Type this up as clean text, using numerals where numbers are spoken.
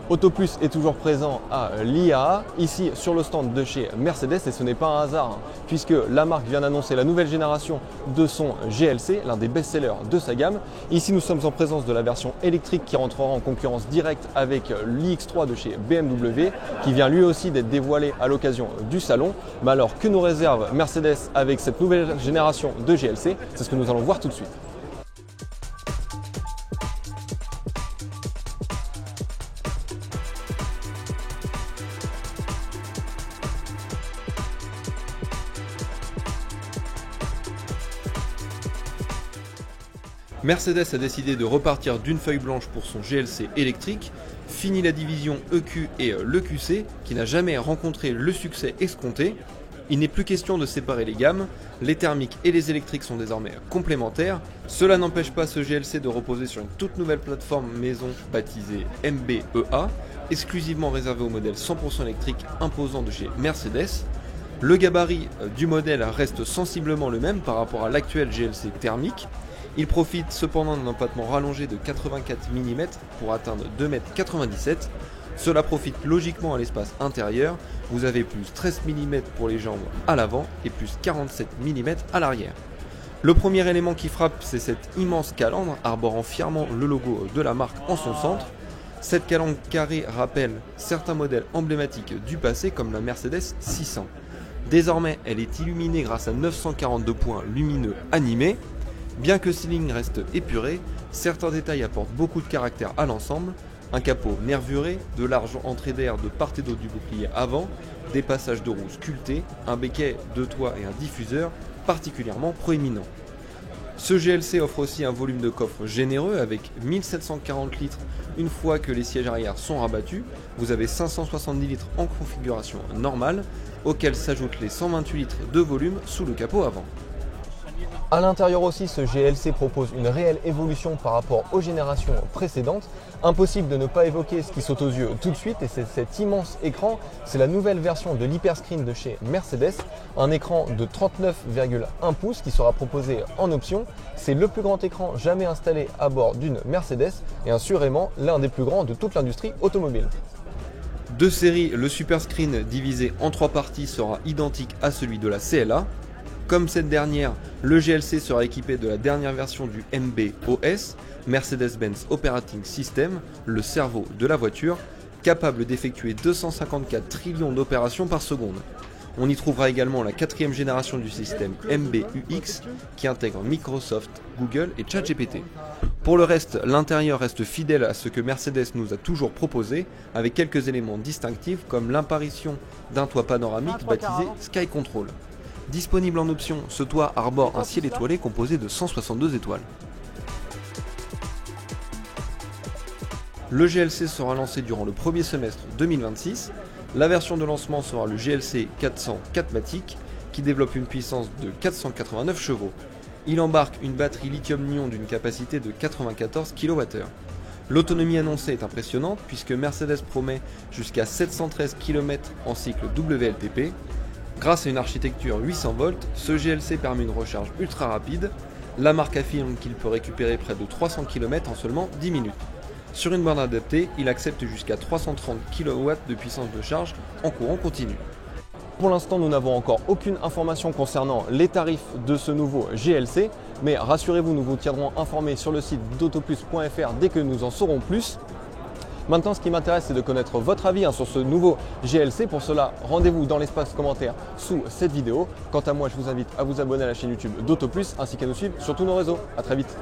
Autoplus est toujours présent à l'IAA, ici sur le stand de chez Mercedes, et ce n'est pas un hasard, puisque la marque vient d'annoncer la nouvelle génération de son GLC, l'un des best-sellers de sa gamme. Ici nous sommes en présence de la version électrique qui rentrera en concurrence directe avec l'iX3 de chez BMW, qui vient lui aussi d'être dévoilé à l'occasion du salon. Mais alors que nous réserve Mercedes avec cette nouvelle génération de GLC? C'est ce que nous allons voir tout de suite. Mercedes a décidé de repartir d'une feuille blanche pour son GLC électrique, fini la division EQ et l'EQC qui n'a jamais rencontré le succès escompté. Il n'est plus question de séparer les gammes, les thermiques et les électriques sont désormais complémentaires. Cela n'empêche pas ce GLC de reposer sur une toute nouvelle plateforme maison baptisée MB-EA, exclusivement réservée aux modèles 100% électriques imposants de chez Mercedes. Le gabarit du modèle reste sensiblement le même par rapport à l'actuel GLC thermique. Il profite cependant d'un empattement rallongé de 84 mm pour atteindre 2,97 m. Cela profite logiquement à l'espace intérieur. Vous avez plus 13 mm pour les jambes à l'avant et plus 47 mm à l'arrière. Le premier élément qui frappe, c'est cette immense calandre arborant fièrement le logo de la marque en son centre. Cette calandre carrée rappelle certains modèles emblématiques du passé comme la Mercedes 600. Désormais, elle est illuminée grâce à 942 points lumineux animés. Bien que ces lignes restent épurées, certains détails apportent beaucoup de caractère à l'ensemble. Un capot nervuré, de larges entrées d'air de part et d'autre du bouclier avant, des passages de roues sculptés, un béquet de toit et un diffuseur particulièrement proéminents. Ce GLC offre aussi un volume de coffre généreux avec 1740 litres une fois que les sièges arrière sont rabattus. Vous avez 570 litres en configuration normale, auxquels s'ajoutent les 128 litres de volume sous le capot avant. A l'intérieur aussi, ce GLC propose une réelle évolution par rapport aux générations précédentes. Impossible de ne pas évoquer ce qui saute aux yeux tout de suite, et c'est cet immense écran. C'est la nouvelle version de l'Hyperscreen de chez Mercedes, un écran de 39,1 pouces qui sera proposé en option. C'est le plus grand écran jamais installé à bord d'une Mercedes et assurément l'un des plus grands de toute l'industrie automobile. De série, le Superscreen divisé en 3 parties sera identique à celui de la CLA. Comme cette dernière, le GLC sera équipé de la dernière version du MB-OS, Mercedes-Benz Operating System, le cerveau de la voiture, capable d'effectuer 254 trillions d'opérations par seconde. On y trouvera également la 4e génération du système MBUX qui intègre Microsoft, Google et ChatGPT. Pour le reste, l'intérieur reste fidèle à ce que Mercedes nous a toujours proposé, avec quelques éléments distinctifs comme l'apparition d'un toit panoramique baptisé Sky Control. Disponible en option, ce toit arbore un ciel étoilé composé de 162 étoiles. Le GLC sera lancé durant le premier semestre 2026. La version de lancement sera le GLC 400 4MATIC qui développe une puissance de 489 chevaux. Il embarque une batterie lithium-ion d'une capacité de 94 kWh. L'autonomie annoncée est impressionnante puisque Mercedes promet jusqu'à 713 km en cycle WLTP. Grâce à une architecture 800 volts, ce GLC permet une recharge ultra rapide. La marque affirme qu'il peut récupérer près de 300 km en seulement 10 minutes. Sur une borne adaptée, il accepte jusqu'à 330 kW de puissance de charge en courant continu. Pour l'instant, nous n'avons encore aucune information concernant les tarifs de ce nouveau GLC, mais rassurez-vous, nous vous tiendrons informés sur le site d'autoplus.fr dès que nous en saurons plus. Maintenant, ce qui m'intéresse, c'est de connaître votre avis sur ce nouveau GLC. Pour cela, rendez-vous dans l'espace commentaire sous cette vidéo. Quant à moi, je vous invite à vous abonner à la chaîne YouTube d'Autoplus ainsi qu'à nous suivre sur tous nos réseaux. A très vite.